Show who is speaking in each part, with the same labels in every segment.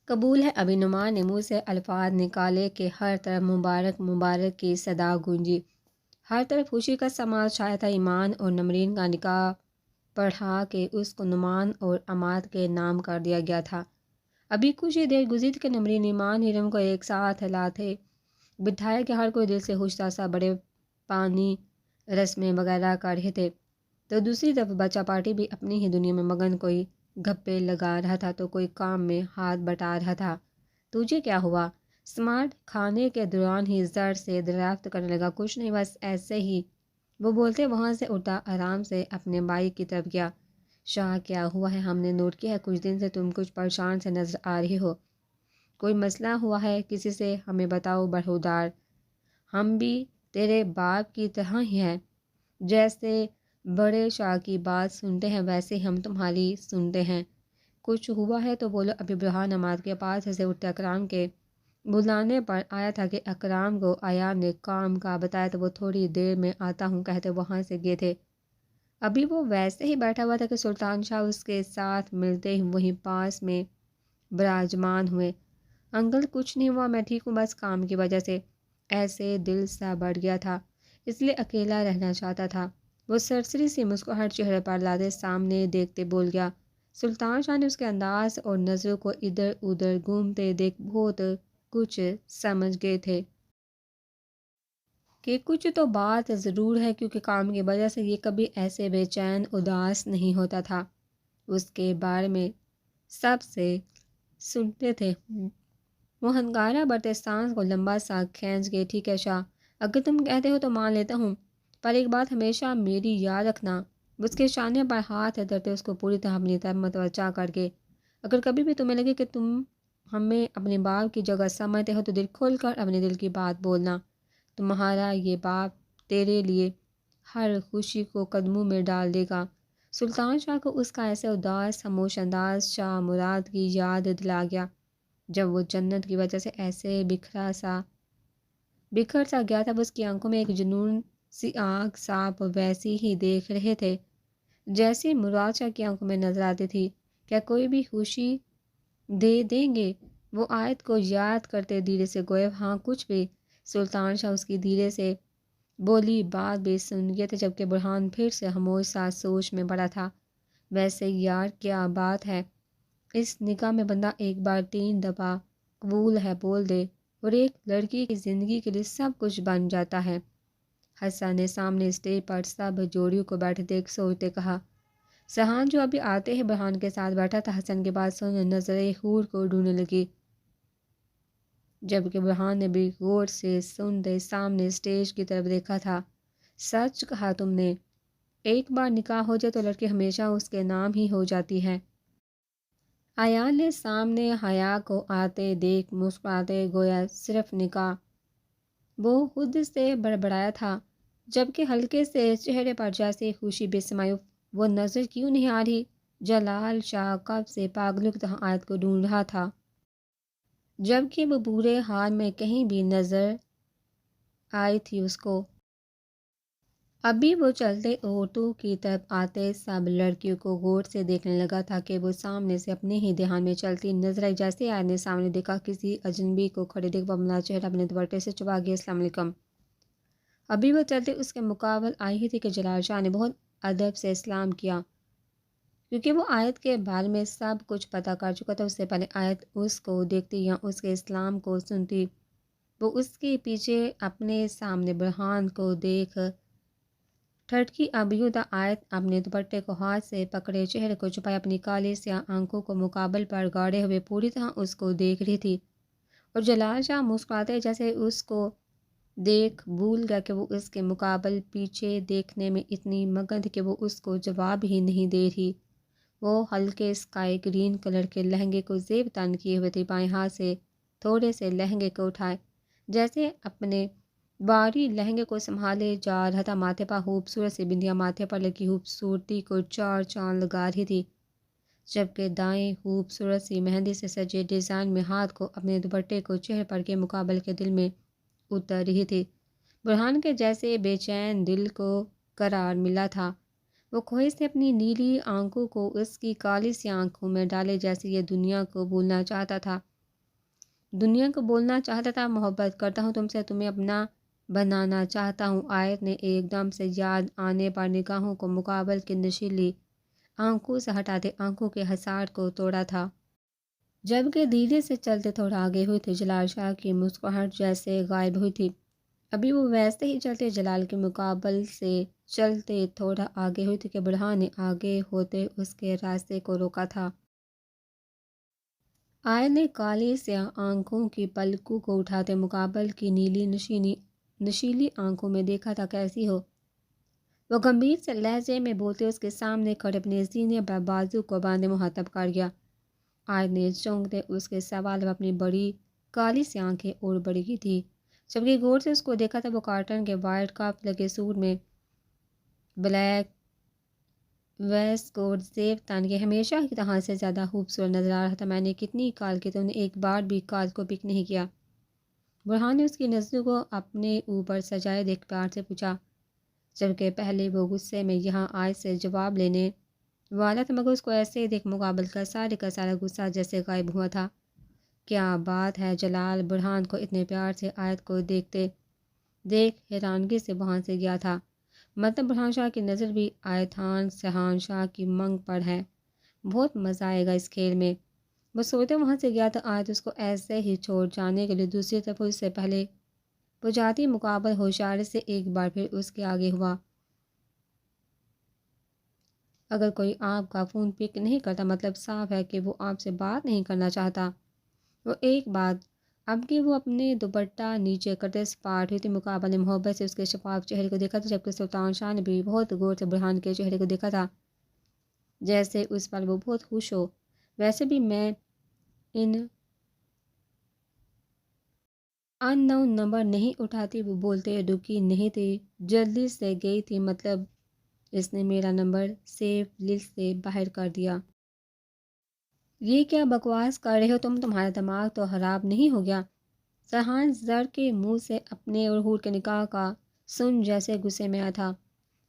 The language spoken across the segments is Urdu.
Speaker 1: قبول ہے۔ ابھی نعمان نے منہ سے الفاظ نکالے کہ ہر طرف مبارک مبارک کی صدا گونجی۔ ہر طرف خوشی کا سماں چھایا تھا۔ ایمان اور نمرین کا نکاح پڑھا کے اس کو نعمان اور عماد کے نام کر دیا گیا تھا۔ ابھی کچھ ہی دیر گزری تھی کہ نمرین ایمان ہرم کو ایک ساتھ لاتے بٹھایا کہ ہر کوئی دل سے خوش تھا۔ سب بڑے پانی رسمیں وغیرہ کر رہے تھے تو دوسری طرف بچہ پارٹی بھی اپنی ہی دنیا میں مگن، کوئی گپے لگا رہا تھا تو کوئی کام میں ہاتھ بٹا رہا تھا۔ تجھے کیا ہوا؟ سمارٹ کھانے کے دوران ہی زر سے دریافت کرنے لگا۔ کچھ نہیں، بس ایسے ہی، وہ بولتے وہاں سے اٹھا آرام سے اپنے بائک کی طرف گیا۔ شاہ کیا ہوا ہے؟ ہم نے نوٹ کیا ہے کچھ دن سے تم کچھ پریشان سے نظر آ رہی ہو۔ کوئی مسئلہ ہوا ہے کسی سے؟ ہمیں بتاؤ برہودار، ہم بھی تیرے باپ کی طرح ہی ہیں، جیسے بڑے شاہ کی بات سنتے ہیں ویسے ہم تمہاری سنتے ہیں۔ کچھ ہوا ہے تو بولو۔ ابھی برہان عماد کے پاس سے اٹھتے اکرام کے بلانے پر آیا تھا کہ اکرام کو ایان نے کام کا بتایا تو وہ تھوڑی دیر میں آتا ہوں کہتے وہاں سے گئے تھے۔ ابھی وہ ویسے ہی بیٹھا ہوا تھا کہ سلطان شاہ اس کے ساتھ ملتے ہی وہیں پاس میں براجمان ہوئے۔ انکل کچھ نہیں ہوا، میں ٹھیک ہوں، بس کام کی وجہ سے ایسے دل سا بڑھ گیا تھا، اس لیے اکیلا رہنا چاہتا تھا۔ وہ سرسری سی مسکراہٹ چہرے پر لاتے سامنے دیکھتے بول گیا۔ سلطان شاہ نے اس کے انداز اور نظروں کو ادھر ادھر گھومتے دیکھ بہت کچھ سمجھ گئے تھے کہ کچھ تو بات ضرور ہے، کیونکہ کام کی وجہ سے یہ کبھی ایسے بے چین اداس نہیں ہوتا تھا۔ اس کے بارے میں سب سے سنتے تھے۔ وہ ہنگارہ بھرتے سانس کو لمبا سا کھینچ گئے۔ ٹھیک ہے شاہ، اگر تم کہتے ہو تو مان لیتا ہوں، پر ایک بات ہمیشہ میری یاد رکھنا۔ اس کے شانے پر ہاتھ دھرتے اس کو پوری طرح اپنی طرف متوجہ کر کے، اگر کبھی بھی تمہیں لگے کہ تم ہمیں اپنے باپ کی جگہ سمجھتے ہو تو دل کھول کر اپنے دل کی بات بولنا۔ تمہارا یہ باپ تیرے لیے ہر خوشی کو قدموں میں ڈال دے گا۔ سلطان شاہ کو اس کا ایسے اداس خاموش انداز شاہ مراد کی یاد دلا گیا جب وہ جنت کی وجہ سے ایسے بکھر سا گیا تھا۔ اس کی آنکھوں میں ایک جنون سی آنکھ صاف ویسی ہی دیکھ رہے تھے جیسی مراد شاہ کی آنکھوں میں نظر آتی تھی۔ کیا کوئی بھی خوشی دے دیں گے؟ وہ آیت کو یاد کرتے دھیرے سے گوئے ہاں کچھ بھی۔ سلطان شاہ اس کی دھیرے سے بولی بات بھی سن گئے تھے، جبکہ برہان پھر سے خاموش سا سوچ میں پڑا تھا۔ ویسے یار کیا بات ہے، اس نکاح میں بندہ ایک بار 3 دفعہ قبول ہے بول دے اور ایک لڑکی کی زندگی کے لیے سب کچھ بن جاتا ہے۔ حسن نے سامنے اسٹیج پر سب جوڑیوں کو بیٹھے دیکھ سوچتے کہا۔ سہان جو ابھی آتے ہی برہان کے ساتھ بیٹھا تھا حسن کے بات سن نظر حور کو ڈھونڈنے لگی، جبکہ برہان نے بھی غور سے سنتے سامنے اسٹیج کی طرف دیکھا تھا۔ سچ کہا تم نے، ایک بار نکاح ہو جائے تو لڑکی ہمیشہ اس کے نام ہی ہو جاتی ہے۔ ایان نے سامنے حیا کو آتے دیکھ مسکراتے گویا صرف نکاح وہ خود سے بڑبڑایا تھا، جبکہ ہلکے سے چہرے پر جیسے خوشی بے سمائی وہ نظر کیوں نہیں آ رہی؟ جلال شاہ کب سے پاگلوں کی طرح آیت کو ڈھونڈ رہا تھا، جبکہ وہ برے حال میں کہیں بھی نظر آئی تھی اس کو۔ ابھی وہ چلتے عورتوں کی طرف آتے سب لڑکیوں کو غور سے دیکھنے لگا تھا کہ وہ سامنے سے اپنے ہی دھیان میں چلتی نظر آئی۔ جیسے آیت نے سامنے دیکھا کسی اجنبی کو کھڑے دیکھ وہ اپنا چہرہ اپنے دوپٹے سے چھپا گیا۔ السلام علیکم۔ ابھی وہ چلتے اس کے مقابل آئی ہی تھی کہ جلال شاہ نے بہت ادب سے سلام کیا، کیونکہ وہ آیت کے بارے میں سب کچھ پتہ کر چکا تھا۔ اس سے پہلے آیت اس کو دیکھتی یا اس کے اسلام کو سنتی، وہ اس کے پیچھے اپنے سامنے برہان کو دیکھ ٹھٹکی۔ ابھی تھا آیت اپنے دوپٹے کو ہاتھ سے پکڑے چہرے کو چھپائے اپنی کالی سیاہ آنکھوں کو مقابل پر گاڑے ہوئے پوری طرح اس کو دیکھ رہی تھی، اور جلال شاہ مسکراتے جیسے اس کو دیکھ بھول گیا کہ وہ اس کے مقابل پیچھے دیکھنے میں اتنی مگن تھی کہ وہ اس کو جواب ہی نہیں دے رہی۔ وہ ہلکے اسکائی گرین کلر کے لہنگے کو زیب تن کیے ہوئے تھی، بائیں ہاتھ سے تھوڑے سے لہنگے کو اٹھائے جیسے اپنے باری لہنگے کو سنبھالے جا رہا تھا۔ ماتھے پر خوبصورت سی بندیاں ماتھے پر لگی خوبصورتی کو 4 چاند لگا رہی تھی، جبکہ دائیں خوبصورت سی مہندی سے سجے ڈیزائن میں ہاتھ کو اپنے دوپٹے کو چہرے پر کے مقابل کے دل میں اتر رہی تھی۔ برہان کے جیسے بے چین دل کو قرار ملا تھا۔ وہ خواہش سے اپنی نیلی آنکھوں کو اس کی کالی سی آنکھوں میں ڈالے جیسے یہ دنیا کو بھولنا چاہتا تھا۔ دنیا کو بولنا چاہتا تھا، محبت کرتا ہوں تم سے، تمہیں اپنا بنانا چاہتا ہوں۔ آیت نے ایک دم سے یاد آنے پر نگاہوں کو مقابل کی نشیلی آنکھوں سے ہٹاتے آنکھوں کے حساڑ کو توڑا تھا، جبکہ دھیرے سے چلتے تھوڑا آگے ہوئی تھی۔ جلال شاہ کی مسکراہٹ جیسے غائب ہوئی تھی، ابھی وہ ویسے ہی چلتے، جلال کے مقابل سے چلتے تھوڑا آگے ہوئی تھی کہ برہان نے آگے ہوتے اس کے راستے کو روکا تھا۔ آئے نے کالی سیاہ آنکھوں کی پلکوں کو اٹھاتے مقابل کی نیلی نشیلی آنکھوں میں دیکھا تھا۔ کیسی ہو؟ وہ گمبھیر سے لہجے میں بولتے اس کے سامنے کھڑے اپنے سینے پر بازو کو باندھے مخاطب کر گیا۔ آئے نے چونکتے اس کے سوال میں اپنی بڑی کالی سی آنکھیں اور بڑی کی تھی، جبکہ غور سے اس کو دیکھا تھا۔ وہ کاٹن کے وائٹ کپ لگے سوٹ میں بلیک ویسٹ کوٹ زیب تان کے ہمیشہ کی طرح سے زیادہ خوبصورت نظر آ رہا تھا۔ میں نے کتنی کال کی تو انہیں ایک بار بھی کال کو پک نہیں کیا؟ برہان نے اس کی نظروں کو اپنے اوپر سجائے دیکھ پیار سے پوچھا، جبکہ پہلے وہ غصے میں یہاں آئے سے جواب لینے والا تھا، مگر اس کو ایسے ہی دیکھ مقابل کا سارا غصہ جیسے غائب ہوا تھا۔ کیا بات ہے جلال! برہان کو اتنے پیار سے آیت کو دیکھ حیرانگی سے وہاں سے گیا تھا۔ مطلب برہان شاہ کی نظر بھی آیتان سہان شاہ کی منگ پر ہے۔ بہت مزہ آئے گا اس کھیل میں۔ وہ سوچتے وہاں سے گیا تو آیت اس کو ایسے ہی چھوڑ جانے کے لیے دوسری طرف اس سے پہلے وہ جاتی مقابل ہوشیاری سے ایک بار پھر اس کے آگے ہوا۔ اگر کوئی آپ کا فون پک نہیں کرتا مطلب صاف ہے کہ وہ آپ سے بات نہیں کرنا چاہتا۔ وہ ایک بات اب کہ وہ اپنے دوپٹہ نیچے کرتے سپاٹ ہوئی تھی، مقابلے محبت سے اس کے شفاف چہرے کو دیکھا تھا، جبکہ سلطان شاہ نے بھی بہت غور سے برہان کے چہرے کو دیکھا تھا، جیسے اس پر وہ بہت خوش ہو۔ ویسے بھی میں ان ان نون نمبر نہیں اٹھاتی، وہ بولتے رکی نہیں تھی، جلدی سے گئی تھی، مطلب اس نے میرا نمبر سیف لسٹ سے باہر کر دیا۔ یہ کیا بکواس کر رہے ہو تم؟ تمہارا دماغ تو خراب نہیں ہو گیا؟ سرحان زر کے منہ سے اپنے اور حور کے نکاح کا سن جیسے غصے میں آیا تھا۔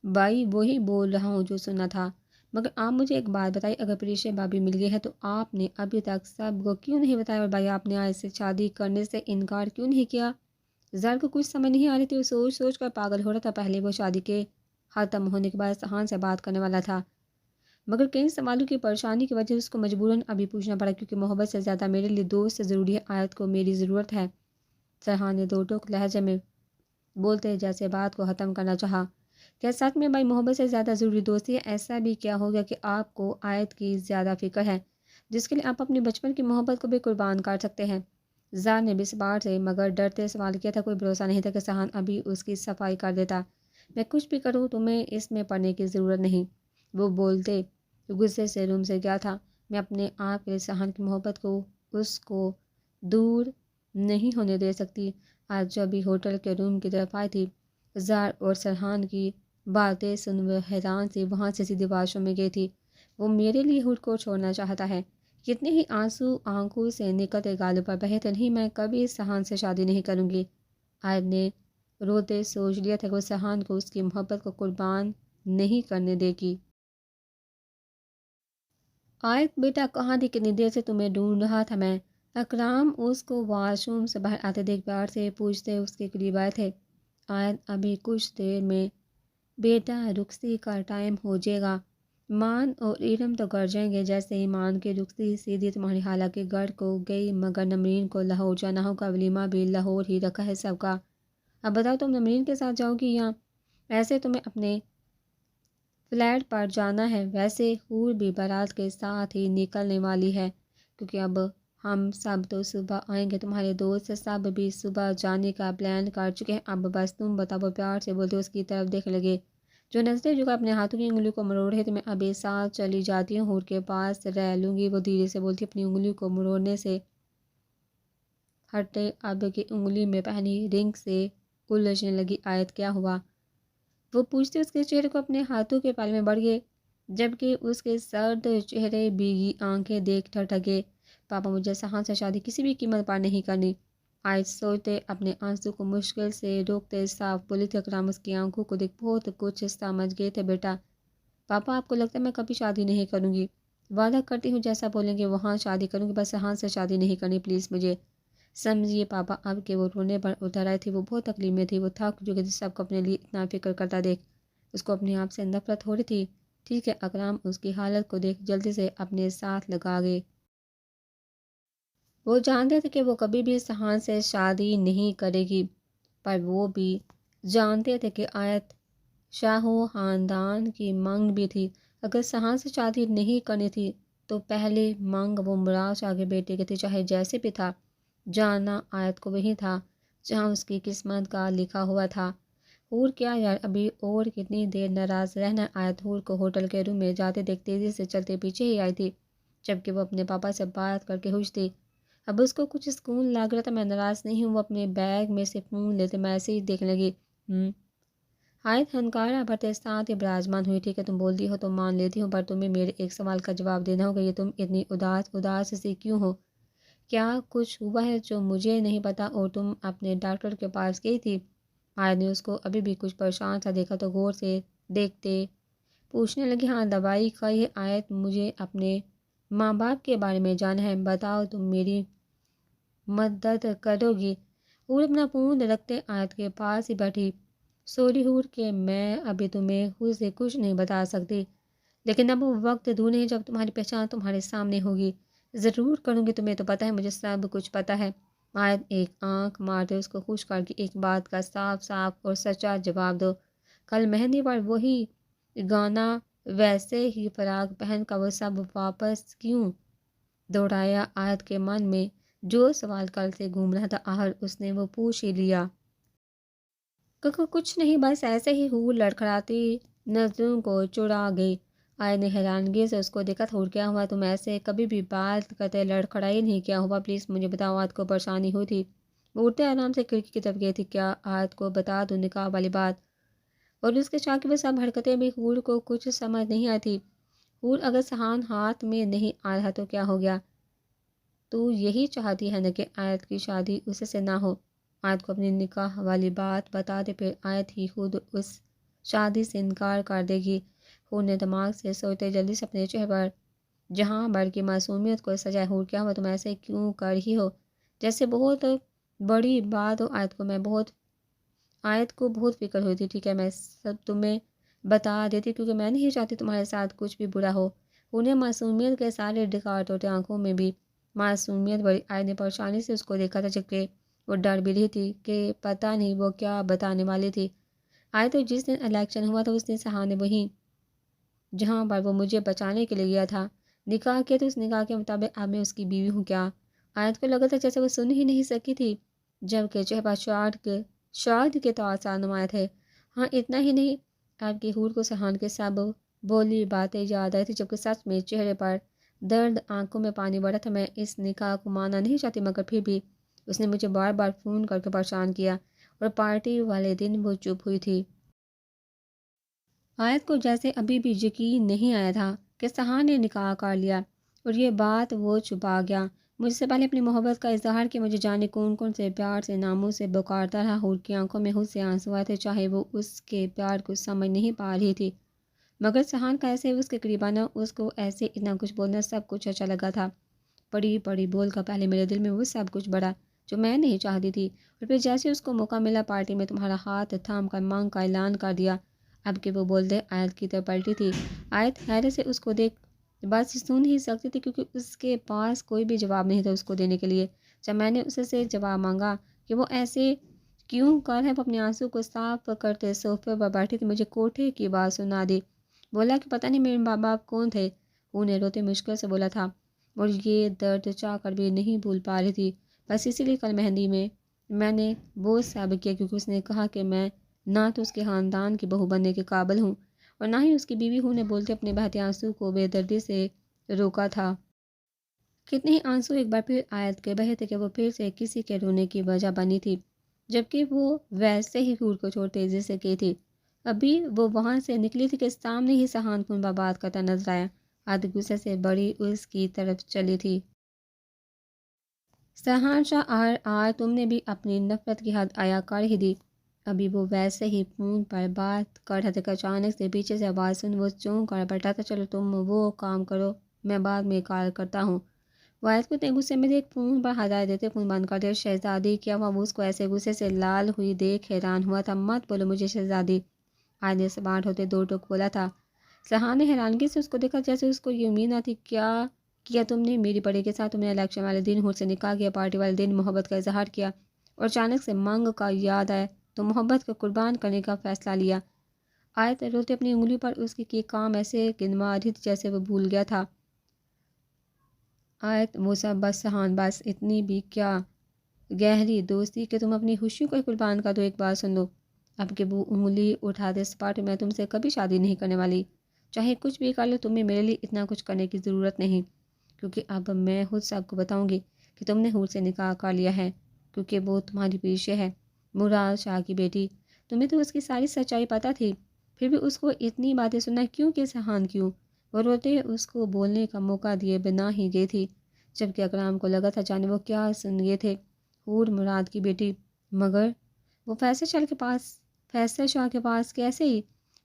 Speaker 1: بھائی وہی بول رہا ہوں جو سنا تھا، مگر آپ مجھے ایک بات بتائیے، اگر پریشے بھابھی مل گئی ہے تو آپ نے ابھی تک سب کو کیوں نہیں بتایا؟ اور بھائی آپ نے آج سے شادی کرنے سے انکار کیوں نہیں کیا؟ زر کو کچھ سمجھ نہیں آ رہی تھی، وہ سوچ سوچ کر پاگل ہو رہا تھا۔ پہلے وہ شادی کے ختم ہونے کے بعد سرحان سے بات کرنے والا تھا، مگر کئی سوالوں کی پریشانی کی وجہ سے اس کو مجبوراً ابھی پوچھنا پڑا، کیونکہ محبت سے زیادہ میرے لیے دوست سے ضروری ہے، آیت کو میری ضرورت ہے۔ سرحان نے دو ٹوک لہجے میں بولتے جیسے بات کو ختم کرنا چاہا۔ کیا سچ میں بھائی محبت سے زیادہ ضروری دوستی ہے؟ ایسا بھی کیا ہو گیا کہ آپ کو آیت کی زیادہ فکر ہے، جس کے لیے آپ اپنی بچپن کی محبت کو بھی قربان کر سکتے ہیں؟ زار نے بس بار سے مگر ڈرتے سوال کیا تھا، کوئی بھروسہ نہیں تھا کہ سرحان ابھی اس کی صفائی کر دیتا۔ میں کچھ بھی کروں تمہیں اس میں پڑھنے کی ضرورت نہیں، وہ بولتے غصے سے روم سے گیا تھا۔ میں اپنے آپ کے لیے سرحان کی محبت کو اس کو دور نہیں ہونے دے سکتی۔ آج جب بھی ہوٹل کے روم کی طرف آئی تھی، زار اور سرحان کی باتیں سن وہ حیران سی وہاں سے سیدھی واش روم میں گئی تھی۔ وہ میرے لیے ہڈ کو چھوڑنا چاہتا ہے؟ کتنے ہی آنسو آنکھوں سے نکلتے گالوں پر بہے تھے۔ نہیں، میں کبھی سرحان سے شادی نہیں کروں گی۔ آیت نے روتے سوچ لیا تھا کہ وہ سرحان کو اس کی محبت کو قربان نہیں کرنے دے گی۔ آیت بیٹا کہاں تھی؟ کتنی دیر سے تمہیں ڈھونڈ رہا تھا میں۔ اکرام اس کو واش روم سے باہر آتے دیکھ پیار سے پوچھتے اس کے قریب آئے تھے۔ آیت ابھی کچھ دیر میں بیٹا رخصتی کا ٹائم ہو جائے گا، مان اور ایرم تو گھر جائیں گے۔ جیسے ہی مان کی رخصتی سیدھی تمہاری خالہ کے گھر کو گئی، مگر نمرین کو لاہور جانا ہوگا، ولیمہ بھی لاہور ہی رکھا ہے سب کا۔ اب بتاؤ تم نمرین کے ساتھ جاؤ گی یا ایسے تمہیں اپنے فلیٹ پر جانا ہے؟ ویسے حور بھی بارات کے ساتھ ہی نکلنے والی ہے، کیونکہ اب ہم سب تو صبح آئیں گے، تمہارے دوست سب بھی صبح جانے کا پلان کر چکے ہیں، اب بس تم بتاؤ۔ پیار سے بولتے اس کی طرف دیکھ لگے، جو نظریں جو اپنے ہاتھوں کی انگلی کو مروڑ رہے تھے۔ میں ابھی ساتھ چلی جاتی ہوں، حور کے پاس رہ لوں گی، وہ دھیرے سے بولتی اپنی انگلی کو مروڑنے سے ہٹے، اب کی انگلی میں پہنی رنگ سے الجھنے لگی۔ آیت کیا ہوا؟ وہ پوچھتے اس کے چہرے کو اپنے ہاتھوں کے پال میں بڑھ گئے، جبکہ اس کے سرد چہرے بھیگی آنکھیں دیکھ ٹھٹکے۔ پاپا مجھے سرحان سے شادی کسی بھی قیمت پر نہیں کرنی۔ آیت سوچتے اپنے آنسو کو مشکل سے روکتے صاف بولی تھی۔ اکرام اس کی آنکھوں کو دیکھ بہت کچھ سمجھ گئے تھے۔ بیٹا پاپا آپ کو لگتا ہے میں کبھی شادی نہیں کروں گی؟ وعدہ کرتی ہوں جیسا بولیں گے وہاں شادی کروں گی، بس سرحان سے شادی نہیں کرنی پلیز مجھے۔ سمجھیے پاپا اب کہ وہ رونے پر اتر آئی تھی، وہ بہت تکلیف میں تھی، وہ تھک چکی تھی سب کو اپنے لیے اتنا فکر کرتا دیکھ، اس کو اپنے آپ سے نفرت ہو رہی تھی۔ ٹھیک ہے، اکرم اس کی حالت کو دیکھ جلدی سے اپنے ساتھ لگا گئے۔ وہ جانتے تھے کہ وہ کبھی بھی سہان سے شادی نہیں کرے گی، پر وہ بھی جانتے تھے کہ آیت شاہو خاندان کی مانگ بھی تھی۔ اگر سہان سے شادی نہیں کرنی تھی تو پہلے مانگ وہ مراد شاہ کے بیٹے کی تھی، چاہے جیسے بھی تھا۔ جانا آیت کو وہی تھا جہاں اس کی قسمت کا لکھا ہوا تھا۔ حور کیا یار، ابھی اور کتنی دیر ناراض رہنا۔ آیت حور کو ہوٹل کے روم میں جاتے دیکھ تیزی سے چلتے پیچھے ہی آئی تھی، جبکہ وہ اپنے پاپا سے بات کر کے خوش تھی۔ اب اس کو کچھ سکون لگ رہا تھا۔ میں ناراض نہیں ہوں، وہ اپنے بیگ میں سے فون لیتے میسیج دیکھنے لگی۔ آیت ہنکارا بھرتے ساتھ ہی براجمان ہوئی۔ ٹھیک ہے تم بولتی ہو تو مان لیتی ہوں، پر تمہیں میرے ایک سوال کا جواب دینا ہوگا، یہ تم اتنی اداس سی کیوں ہو؟ کیا کچھ ہوا ہے جو مجھے نہیں پتا؟ اور تم اپنے ڈاکٹر کے پاس گئی تھی؟ آیت نے اس کو ابھی بھی کچھ پریشان سا دیکھا تو غور سے دیکھتے پوچھنے لگی، ہاں دوائی کھائی ہے آیت، مجھے اپنے ماں باپ کے بارے میں جانا ہے، بتاؤ تم میری مدد کرو گی؟ حور اپنا فون رکھتے آیت کے پاس ہی بیٹھی۔ سوری حور کہ میں ابھی تمہیں خود سے کچھ نہیں بتا سکتی، لیکن اب وہ وقت دور نہیں جب تمہاری پہچان تمہارے سامنے ہوگی۔ ضرور کروں گی، تمہیں تو پتہ ہے مجھے سب کچھ پتہ ہے۔ آیت ایک آنکھ مارتے اس کو خوش کر کے ایک بات کا صاف صاف اور سچا جواب دو، کل مہندی پر وہی گانا ویسے ہی فراق پہن کا وہ سب واپس کیوں دوڑایا؟ آیت کے من میں جو سوال کل سے گھوم رہا تھا آخر اس نے وہ پوچھ ہی لیا۔ کچھ نہیں، بس ایسے ہی۔ حور لڑکھڑاتی نظروں کو چرا گئی۔ آیت نے حیرانگی سے اس کو دیکھا، حور کیا ہوا؟ تم ایسے کبھی بھی بات کرتے لڑکھڑائی نہیں، کیا ہوا پلیز مجھے بتاؤ۔ آیت کو پریشانی ہوئی تھی، وہ اٹھتے آرام سے کھڑکی کی طرف گئی تھی۔ کیا آیت کو بتا دوں نکاح والی بات؟ اور اس کے شاکی وہ سب حرکتیں بھی حور کو کچھ سمجھ نہیں آتی۔ حور اگر سہان ہاتھ میں نہیں آ رہا تو کیا ہو گیا؟ تو یہی چاہتی ہے نا کہ آیت کی شادی اس سے نہ ہو؟ آیت کو اپنی نکاح والی بات بتا دے، پھر آیت ہی خود اس شادی سے انکار کر دے گی۔ حور نے دماغ سے سوچتے جلدی سے اپنے چہرے پر جہاں بھر کی معصومیت کو سجائے۔ حور کیا ہوا؟ تم ایسے کیوں کر رہی ہو جیسے بہت بڑی بات ہو؟ آیت کو بہت فکر ہوئی تھی۔ ٹھیک ہے میں سب تمہیں بتا دیتی کیونکہ میں نہیں چاہتی تمہارے ساتھ کچھ بھی برا ہو۔ حور نے معصومیت کے سارے ڈکار ٹوٹے، آنکھوں میں بھی معصومیت بڑی۔ آیت نے پریشانی سے اس کو دیکھا تھا، جبکہ وہ ڈر بھی رہی تھی کہ پتہ نہیں وہ کیا بتانے والی تھی۔ آیت تو جس دن الیکشن ہوا تھا اس دن سہان نے وہیں جہاں پر وہ مجھے بچانے کے لیے گیا تھا نکاح کیا، تو اس نکاح کے مطابق اب میں اس کی بیوی ہوں۔ کیا؟ آیت کو لگا تھا جیسے وہ سن ہی نہیں سکی تھی، جبکہ چہرہ شاد کے تاثر نمایاں تھے۔ ہاں اتنا ہی نہیں، آپ کی حور کو سہان کے سب بولی باتیں یاد آئی تھی، جبکہ سچ میں چہرے پر درد، آنکھوں میں پانی بڑا تھا۔ میں اس نکاح کو ماننا نہیں چاہتی، مگر پھر بھی اس نے مجھے بار بار فون کر کے پریشان کیا، اور پارٹی والے دن وہ چپ ہوئی تھی۔ آیت کو جیسے ابھی بھی یقین نہیں آیا تھا کہ سہان نے نکاح کر لیا، اور یہ بات وہ چھپا گیا مجھ سے پہلے اپنی محبت کا اظہار کہ مجھے جانے کون کون سے پیار سے ناموں سے پکارتا رہا۔ حور کی آنکھوں میں حد سے آنسو آئے تھے، چاہے وہ اس کے پیار کو سمجھ نہیں پا رہی تھی، مگر سہان کا ایسے اس کے قریب آنا، اس کو ایسے اتنا کچھ بولنا سب کچھ اچھا لگا تھا۔ بڑی بڑی بول کا پہلے میرے دل میں وہ سب کچھ بڑا جو میں نہیں چاہتی تھی، اور پھر جیسے اس کو موقع ملا پارٹی میں تمہارا ہاتھ تھام کر مانگ کا اعلان کر دیا۔ اب کہ وہ بولتے آیت کی طرف پلٹی تھی۔ آیت حیرت سے اس کو دیکھ بس سن ہی سکتی تھی، کیونکہ اس کے پاس کوئی بھی جواب نہیں تھا اس کو دینے کے لیے۔ جب میں نے اسے سے جواب مانگا کہ وہ ایسے کیوں کر ہے، وہ اپنے آنسو کو صاف کرتے صوفے پر بیٹھی تھی، مجھے کوٹھے کی بات سنا دی۔ بولا کہ پتہ نہیں میرے ماں باپ کون تھے، انہیں روتے مشکل سے بولا تھا، اور یہ درد چاہ کر بھی نہیں بھول پا رہی تھی۔ بس اسی لیے کل مہندی میں نے وہ سب کیا، کیونکہ اس نے کہا کہ میں نہ تو اس کے خاندان کی بہو بننے کے قابل ہوں اور نہ ہی اس کی بیوی ہوں۔ نے بولتے اپنے بہتے آنسو کو بے دردی سے روکا تھا۔ کتنے ہی آنسو ایک بار پھر آیت کے بہے تھے کہ وہ پھر سے کسی کے رونے کی وجہ بنی تھی، جبکہ وہ ویسے ہی حور کو چھوڑ تیزی سے کی تھی۔ ابھی وہ وہاں سے نکلی تھی کہ سامنے ہی سہان فون پر بات کرتا نظر آیا۔ آیت غصے سے بڑی اس کی طرف چلی تھی۔ سہان شاہ آر تم نے بھی اپنی نفرت کی حد آیا کر ہی دی۔ ابھی وہ ویسے ہی فون پر بات کر رہا تھا کہ اچانک سے پیچھے سے آواز سن وہ چونک کر بیٹھا تھا۔ چلو تم وہ کام کرو، میں بعد میں کال کرتا ہوں۔ وہ آیت کو اتنے غصے میں دیکھ فون پر ہدایت دیتے فون بند کر دیا۔ شہزادی کیا ہوا؟ وہ اس کو ایسے غصے سے لال ہوئی دیکھ حیران ہوا تھا۔ مت بولو مجھے شہزادی، آیت نے سماٹ ہوتے دو ٹوک بولا تھا۔ سہان نے حیرانگی سے اس کو دیکھا، جیسے اس کو یہ امید نہ تھی۔ کیا کیا تم نے؟ میری بڑی کے ساتھ تم نے الیکشن والے دن حور سے نکاح کیا، پارٹی والے دن محبت کا اظہار کیا، اور اچانک سے منگ کا یاد آیا تو محبت کو قربان کرنے کا فیصلہ لیا۔ آیت روتے اپنی انگلی پر اس کی کام ایسے گنوا رہی تھی جیسے وہ بھول گیا تھا۔ آیت وہ سب بس سہان، بس اتنی بھی کیا گہری دوستی کہ تم اپنی خوشی کو ہی قربان کر دو۔ ایک بات سن لو، اب کہ وہ انگلی اٹھاتے سپاٹ، میں تم سے کبھی شادی نہیں کرنے والی، چاہے کچھ بھی کر لو، تمہیں میرے لیے اتنا کچھ کرنے کی ضرورت نہیں، کیونکہ اب میں خود سب کو بتاؤں گی کہ تم نے حور سے نکاح کر لیا ہے، کیونکہ وہ تمہاری پیچھے ہے، مراد شاہ کی بیٹی۔ تمہیں تو اس کی ساری سچائی پتہ تھی، پھر بھی اس کو اتنی باتیں سننا کیوں؟ کہ سہان کیوں؟ وہ روتے اس کو بولنے کا موقع دیے بنا ہی گئی تھی، جبکہ اکرام کو لگا تھا جانے وہ کیا سن گئے تھے۔ حور مراد کی بیٹی، مگر وہ فیصل شاہ کے پاس کیسے ہی؟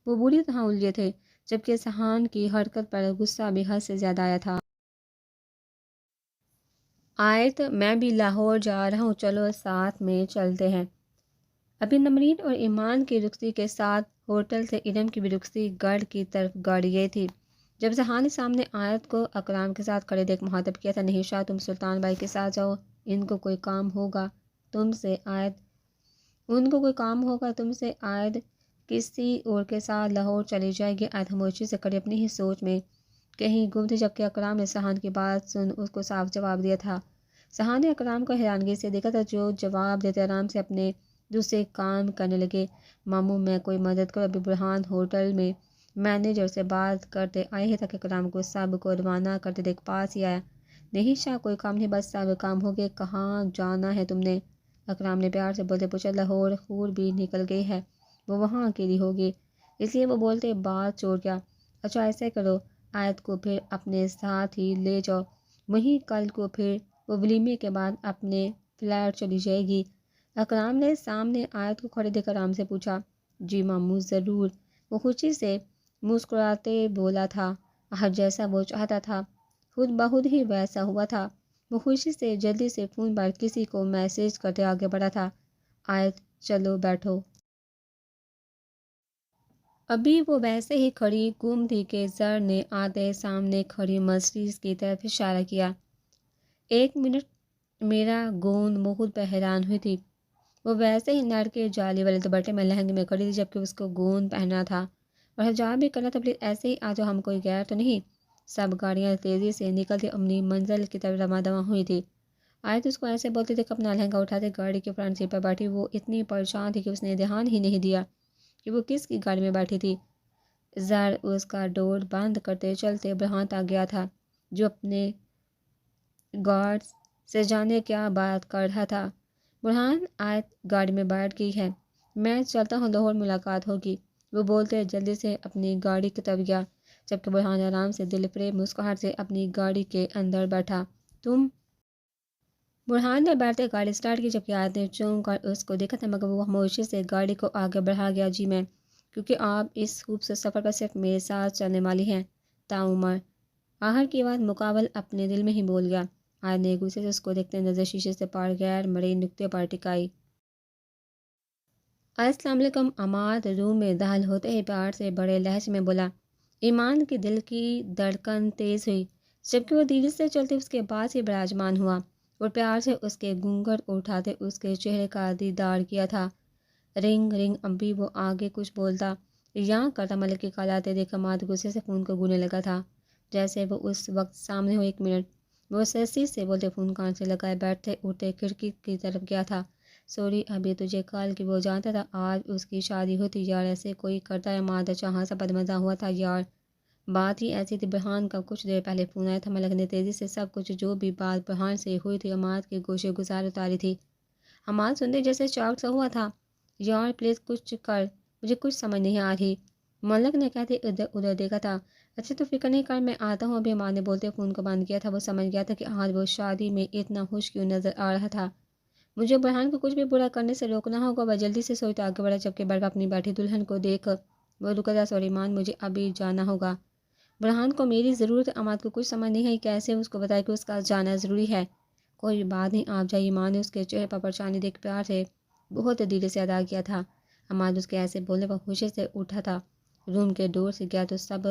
Speaker 1: وہ بری طرح الجھے تھے، جبکہ سہان کی حرکت پر غصہ بھی حد سے زیادہ آیا تھا۔ آیت میں بھی لاہور جا رہا ہوں، چلو ساتھ میں چلتے ہیں۔ ابھی نمرین اور ایمان کی رخصتی کے ساتھ ہوٹل سے ارم کی بھی رخصتی گڑھ کی طرف گاڑی گئی تھی۔ جب سہان نے سامنے آیت کو اکرام کے ساتھ کھڑے دیکھ مخاطب کیا تھا، نہیں شاہ، تم سلطان بھائی کے ساتھ جاؤ، ان کو کوئی کام ہوگا تم سے آیت کسی اور کے ساتھ لاہور چلی جائے گی۔ آیت خاموشی سے کھڑی اپنی ہی سوچ میں کہیں گم تھی، جبکہ اکرام نے سہان کی بات سن اس کو صاف جواب دیا تھا۔ سہان نے اکرام کو حیرانگی سے دیکھا تھا، جو جواب دیتے آرام سے اپنے دوسرے کام کرنے لگے۔ ماموں میں کوئی مدد کرو، ابھی برہان ہوٹل میں مینیجر سے بات کرتے آئے ہی تک اکرام کو سب کو روانہ کرتے دیکھ پاس ہی آیا۔ نہیں شاہ، کوئی کام نہیں، بس سب کام ہو گئے، کہاں جانا ہے تم نے؟ اکرام نے پیار سے بولتے پوچھا۔ لاہور، حور بھی نکل گئی ہے، وہ وہاں اکیلی ہوگی، اس لیے وہ بولتے بات چھوڑ گیا۔ اچھا ایسے کرو، آیت کو پھر اپنے ساتھ ہی لے جاؤ، وہیں کل کو پھر وہ ولیمے کے بعد اپنے فلیٹ چلی جائے گی۔ اکرام نے سامنے آیت کو کھڑے دیکھ آرام سے پوچھا۔ جی ماموں ضرور، وہ خوشی سے مسکراتے بولا تھا، آج جیسا وہ چاہتا تھا خود بخود ہی ویسا ہوا تھا۔ وہ خوشی سے جلدی سے فون پر کسی کو میسج کرتے آگے بڑھا تھا۔ آیت چلو بیٹھو۔ ابھی وہ ویسے ہی کھڑی گم تھی کہ زر نے آتے سامنے کھڑی مرسیڈیز کی طرف اشارہ کیا۔ ایک منٹ، میرا گوند بہت حیران ہوئی تھی، وہ ویسے ہی نر کے جالی والے دوپٹے میں لہنگے میں کھڑی تھی، جبکہ اس کو گوند پہننا تھا اور حجاب بھی کرنا تھا۔ پلیز ایسے ہی آ جاؤ، ہم کوئی غیر تو نہیں؟ سب گاڑیاں تیزی سے نکلتی اپنی منزل کی طرف رواں دواں ہوئی تھی۔ آیت اس کو ایسے بولتے دیکھ اپنا لہنگا اٹھاتے گاڑی کے فرنٹ سیٹ پر بیٹھی۔ وہ اتنی پریشان تھی کہ اس نے دھیان ہی نہیں دیا کہ وہ کس کی گاڑی میں بیٹھی تھی۔ زر اس کا ڈور بند کرتے چلتے برہان تک گیا تھا، جو اپنے گارڈ سے جانے کیا بات کر رہا تھا۔ برہان، آیت گاڑی میں بیٹھ گئی ہے، میں چلتا ہوں، لاہور ملاقات ہوگی، وہ بولتے جلدی سے اپنی گاڑی کی طرف گیا، جبکہ برہان آرام سے دل فریب مسکراہٹ سے اپنی گاڑی کے اندر بیٹھا۔ تم؟ برہان نے بیٹھتے گاڑی سٹارٹ کی، جبکہ آیت نے چونک کر اس کو دیکھا تھا، مگر وہ خاموشی سے گاڑی کو آگے بڑھا گیا۔ جی میں، کیونکہ آپ اس خوبصورت سفر پر صرف میرے ساتھ چلنے والی ہیں تا عمر۔ آخر کی بات مقابل اپنے دل میں ہی بول گیا۔ آیت نے غصے سے اس کو دیکھتے نظر شیشے سے پار غیر مرئی نقطے پر ٹکائی۔ السلام علیکم۔ عماد روم میں داخل ہوتے ہی پیار سے بڑے لہجے میں بولا۔ ایمان کے دل کی دھڑکن تیز ہوئی، جبکہ وہ دھیرے سے چلتے اس کے پاس ہی براجمان ہوا اور پیار سے اس کے گھونگھٹ اٹھاتے اس کے چہرے کا دیدار کیا تھا۔ رنگ رنگ ابھی وہ آگے کچھ بولتا یا کرتا، ملک کی کال آتے دیکھ عماد غصے سے فون کو گھونے لگا تھا، جیسے وہ اس وقت سامنے ہو۔ ایک منٹ، وہ سرسی سے بولتے فون کان سے لگائے بیٹھتے اٹھتے کھڑکی کی طرف گیا تھا۔ سوری، ابھی تجھے کال کی، وہ جانتا تھا آج اس کی شادی ہوتی۔ یار ایسے کوئی کرتا ہے؟ عماد اچھا ہاں سا بدمزہ ہوا تھا یار، بات ہی ایسی تھی۔ برہان کا کچھ دیر پہلے فون آیا تھا۔ ملک نے تیزی سے سب کچھ جو بھی بات برہان سے ہوئی تھی عماد کے گوشے گزار اتاری تھی۔ عماد سنتے جیسے چاک سا ہوا تھا۔ یار پلیز کچھ کر، مجھے کچھ سمجھ نہیں آ رہی، ملک نے کہتے ادھر ادھر دیکھا تھا۔ اچھا تو فکر نہیں کر، میں آتا ہوں ابھی، عماد نے بولتے فون کو بند کیا تھا۔ وہ سمجھ گیا تھا کہ آج وہ شادی میں اتنا خوش کیوں نظر آ رہا تھا۔ مجھے برہان کو کچھ بھی برا کرنے سے روکنا ہوگا۔ وہ جلدی سے سوچتا آگے بڑھا، جبکہ بیڈ پر اپنی بیٹھی دلہن کو دیکھ وہ رکا تھا۔ سوری ایمان، مجھے ابھی جانا ہوگا۔ برہان کو میری ضرورت عماد کو کچھ سمجھ نہیں آئی، کیسے اس کو بتایا کہ اس کا جانا ضروری ہے۔ کوئی بات نہیں، آپ جائیے۔ ماں نے اس کے چہرے پر پریشانی دیکھ پیار سے بہت دل سے ادا کیا تھا۔ عماد اس کے ایسے بولنے پر خوشی سے اٹھا تھا۔ روم کے دور سے گیا تو سب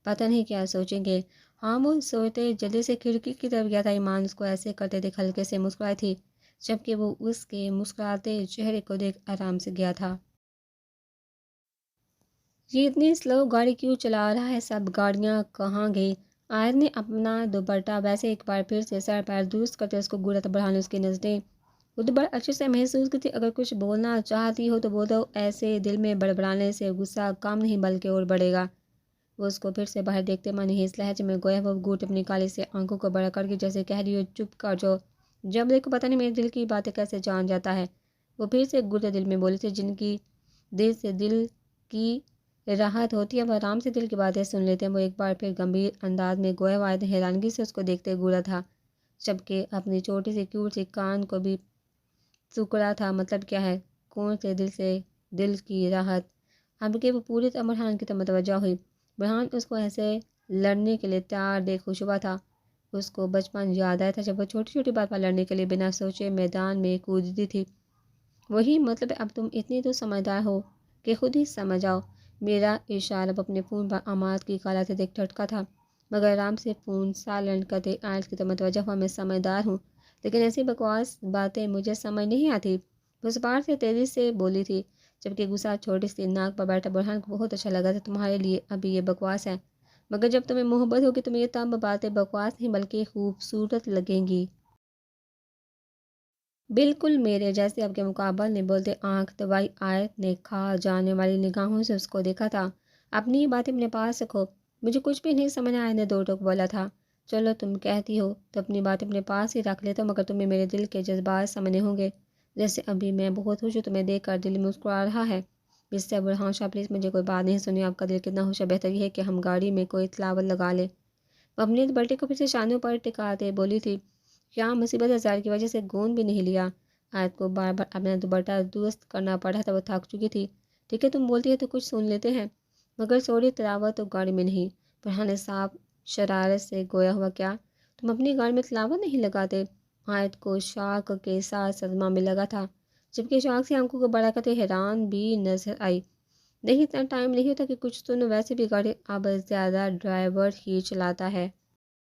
Speaker 1: پتہ نہیں کیا سوچیں گے۔ ہاں وہ سوچتے جلدی سے کھڑکی کی طرف گیا تھا۔ ایمان اس کو ایسے کرتے دیکھ ہلکے سے مسکرائی تھی، جبکہ وہ اس کے مسکراتے چہرے کو دیکھ آرام سے گیا تھا۔ یہ اتنی سلو گاڑی کیوں چلا رہا ہے؟ سب گاڑیاں کہاں گئی؟ آیت نے اپنا دوپٹہ ویسے ایک بار پھر سے سر پیر درست کرتے اس کو گورا تھا۔ بڑھانے اس کی نظریں وہ تو بڑا اچھے سے محسوس کی تھی۔ اگر کچھ بولنا چاہتی ہو تو بول دو، ایسے دل میں بڑبڑانے سے غصہ کم نہیں بلکہ اور بڑھے گا۔ وہ اس کو پھر سے باہر دیکھتے معنی اس لہجے میں گویا وہ گھوٹ اپنی کالی سے آنکھوں کو بڑا کر کے جیسے کہہ رہی ہو چپ کر جو، جب دیکھو پتہ نہیں میرے دل کی باتیں کیسے جان جاتا ہے۔ وہ پھر سے گرتے دل میں بولی تھی، جن کی دل سے دل کی راحت ہوتی ہے وہ آرام سے دل کی باتیں سن لیتے ہیں۔ وہ ایک بار پھر گمبھیر انداز میں گویا واحد حیرانگی سے اس کو دیکھتے گورا تھا، جبکہ اپنی چھوٹی سی کیوٹ سی کان کو بھی سکڑا تھا۔ مطلب کیا ہے؟ کون سے دل کی راحت؟ اب کہ وہ پوری طرح برہان کی طرف متوجہ ہوئی۔ برہان اس کو ایسے لڑنے کے لیے تیار دیکھ خوش ہوا تھا۔ اس کو بچپن یاد آیا تھا جب وہ چھوٹی چھوٹی بات پر لڑنے کے لیے بنا سوچے میدان میں کودتی تھی۔ وہی مطلب اب تم اتنی تو سمجھدار ہو کہ خود ہی سمجھ آؤ۔ میرا اشارہ اب اپنے فون پر عماد کی کالا سے دیکھ ٹھٹکا تھا، مگر آرام سے فون سائلنٹ کرتے آیت کی طرف متوجہ ہوا۔ میں سمجھدار ہوں، لیکن ایسی بکواس باتیں مجھے سمجھ نہیں آتی۔ وہ اس بار سے تیزی سے بولی تھی، جبکہ غصہ چھوٹی سی ناک پر بیٹھا۔ برہان کو بہت اچھا لگا تھا، تمہارے لیے ابھی یہ بکواس ہے، مگر جب تمہیں محبت ہوگی تمہیں یہ تب باتیں بکواس نہیں بلکہ خوبصورت لگیں گی۔ بالکل میرے جیسے اب کے مقابل نے بولتے آنکھ دبائی۔ آیت نے کھا جانے والی نگاہوں سے اس کو دیکھا تھا۔ اپنی یہ باتیں اپنے پاس رکھو، مجھے کچھ بھی نہیں سمجھ آیا نے دو ٹوک بولا تھا۔ چلو تم کہتی ہو تو اپنی بات اپنے پاس ہی رکھ لیتا ہوں، مگر تمہیں میرے دل کے جذبات سمجھنے ہوں گے۔ جیسے ابھی میں بہت خوش ہوں، تمہیں دیکھ کر دل مسکرا رہا ہے۔ اس سے برہان شاہ پلیز مجھے کوئی بات نہیں سنی، آپ کا دل کتنا خوش ہے، بہتر یہ ہے کہ ہم گاڑی میں کوئی تلاوت لگا لیں۔ وہ اپنی دوپٹے کو پھر سے شانوں پر ٹکاتے بولی تھی، کیا مصیبت ہے، زہر کی وجہ سے گون بھی نہیں لیا۔ آیت کو بار بار اپنا دوپٹہ درست کرنا پڑا تھا، وہ تھک چکی تھی۔ ٹھیک ہے تم بولتی ہے تو کچھ سن لیتے ہیں، مگر سوری تلاوت تو گاڑی میں نہیں۔ برہان نے صاف شرارت سے گویا ہوا، کیا تم اپنی گاڑی میں تلاوت نہیں لگاتے؟ آیت کو شاک کے ساتھ صدمہ میں لگا تھا، جبکہ شاک سے آنکھوں کو بڑا کرتے حیران بھی نظر آئی۔ نہیں اتنا ٹائم نہیں ہوتا کہ کچھ سنو، ویسے بھی گاڑی اب زیادہ ڈرائیور ہی چلاتا ہے۔